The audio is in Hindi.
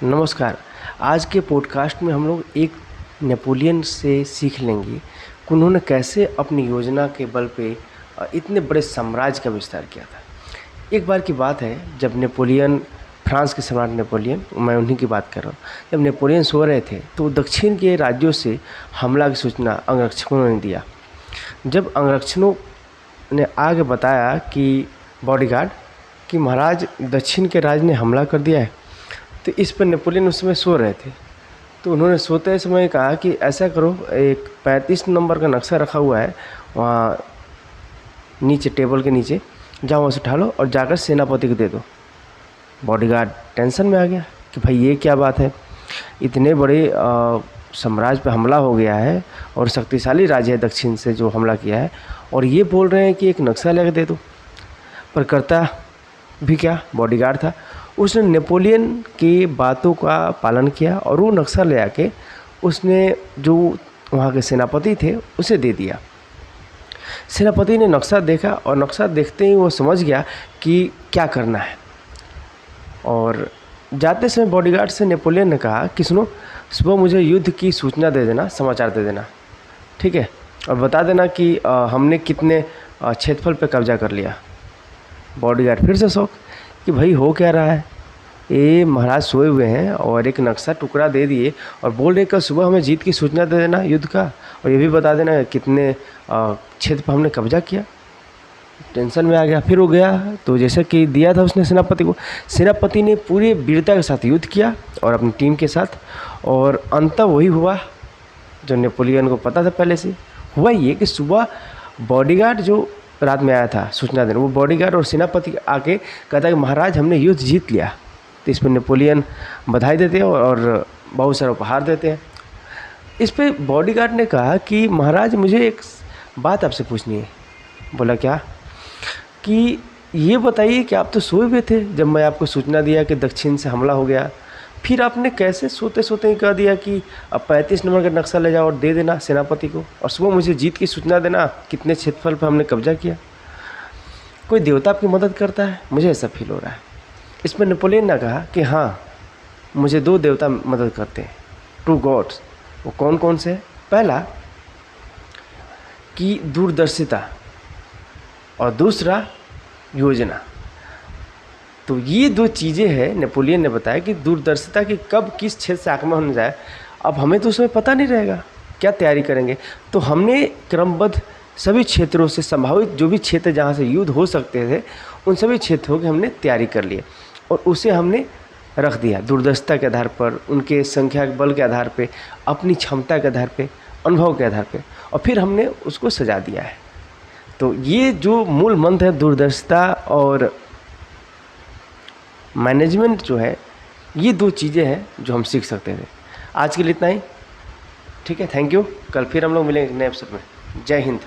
नमस्कार। आज के पॉडकास्ट में हम लोग एक नेपोलियन से सीख लेंगे कि उन्होंने कैसे अपनी योजना के बल पे इतने बड़े साम्राज्य का विस्तार किया था। एक बार की बात है जब नेपोलियन, फ्रांस के सम्राट नेपोलियन, मैं उन्हीं की बात कर रहा हूँ। जब नेपोलियन सो रहे थे तो दक्षिण के राज्यों से हमला की सूचना अंगरक्षकों ने दिया। जब अंगरक्षकों ने आगे बताया कि बॉडीगार्ड कि महाराज दक्षिण के राज ने हमला कर दिया है, तो इस पर नेपोलियन उस समय सो रहे थे। तो उन्होंने सोते समय कहा कि ऐसा करो, एक 35 नंबर का नक्शा रखा हुआ है वहाँ नीचे, टेबल के नीचे, जाओ वहाँ से उठा लो और जाकर सेनापति को दे दो। बॉडीगार्ड टेंशन में आ गया कि भाई ये क्या बात है, इतने बड़े साम्राज्य पे हमला हो गया है और शक्तिशाली राज्य है दक्षिण से जो हमला किया है, और ये बोल रहे हैं कि एक नक्शा लेकर दे दो। पर करता भी क्या, बॉडीगार्ड था। उसने नेपोलियन की बातों का पालन किया और वो नक्शा ले आके उसने जो वहाँ के सेनापति थे उसे दे दिया। सेनापति ने नक्शा देखा और नक्शा देखते ही वो समझ गया कि क्या करना है। और जाते समय बॉडीगार्ड से नेपोलियन ने कहा कि सुनो, सुबह मुझे युद्ध की सूचना दे देना, समाचार दे देना, ठीक है, और बता देना कि हमने कितने क्षेत्रफल पे कब्जा कर लिया। बॉडीगार्ड फिर से शौक कि भाई हो क्या रहा है, ये महाराज सोए हुए हैं और एक नक्शा टुकड़ा दे दिए और बोल रहे कल सुबह हमें जीत की सूचना दे देना युद्ध का, और ये भी बता देना कितने क्षेत्र पर हमने कब्जा किया। टेंशन में आ गया। फिर वो गया तो जैसे कि दिया था उसने सेनापति को, सेनापति ने पूरी वीरता के साथ युद्ध किया और अपनी टीम के साथ, और अंत वही हुआ जो नेपोलियन को पता था पहले से। हुआ ये कि सुबह बॉडीगार्ड जो रात में आया था सूचना देने, वो बॉडीगार्ड और सेनापति आके कहता कि महाराज हमने युद्ध जीत लिया। तो इस पर नेपोलियन बधाई देते हैं और बहुत सारा उपहार देते हैं। इस पे बॉडीगार्ड ने कहा कि महाराज मुझे एक बात आपसे पूछनी है। बोला क्या? कि ये बताइए कि आप तो सोए हुए थे जब मैं आपको सूचना दिया कि दक्षिण से हमला हो गया, फिर आपने कैसे सोते सोते ही कह दिया कि अब 35 नंबर का नक्शा ले जाओ और दे देना सेनापति को, और सुबह मुझे जीत की सूचना देना कितने क्षेत्रफल पर हमने कब्जा किया। कोई देवता आपकी मदद करता है, मुझे ऐसा फील हो रहा है। इसमें नेपोलियन ने कहा कि हाँ, मुझे 2 देवता मदद करते हैं, 2 गॉड्स। वो कौन कौन से? पहला कि दूरदर्शिता और दूसरा योजना। तो ये 2 चीज़ें हैं। नेपोलियन ने बताया कि दूरदर्शिता की कब किस क्षेत्र से आक्रमण होने जाए, अब हमें तो उसमें पता नहीं रहेगा, क्या तैयारी करेंगे। तो हमने क्रमबद्ध सभी क्षेत्रों से, संभावित जो भी क्षेत्र जहाँ से युद्ध हो सकते थे, उन सभी क्षेत्रों की हमने तैयारी कर ली और उसे हमने रख दिया दूरदर्शिता के आधार पर, उनके संख्या के बल के आधार पे, अपनी क्षमता के आधार पे, अनुभव के आधार पे, और फिर हमने उसको सजा दिया है। तो ये जो मूल मंत्र है दूरदर्शिता और मैनेजमेंट जो है, ये 2 चीज़ें हैं जो हम सीख सकते थे। आज के लिए इतना ही, ठीक है, थैंक यू। कल फिर हम लोग मिलेंगे नए एपिसोड में। जय हिंद।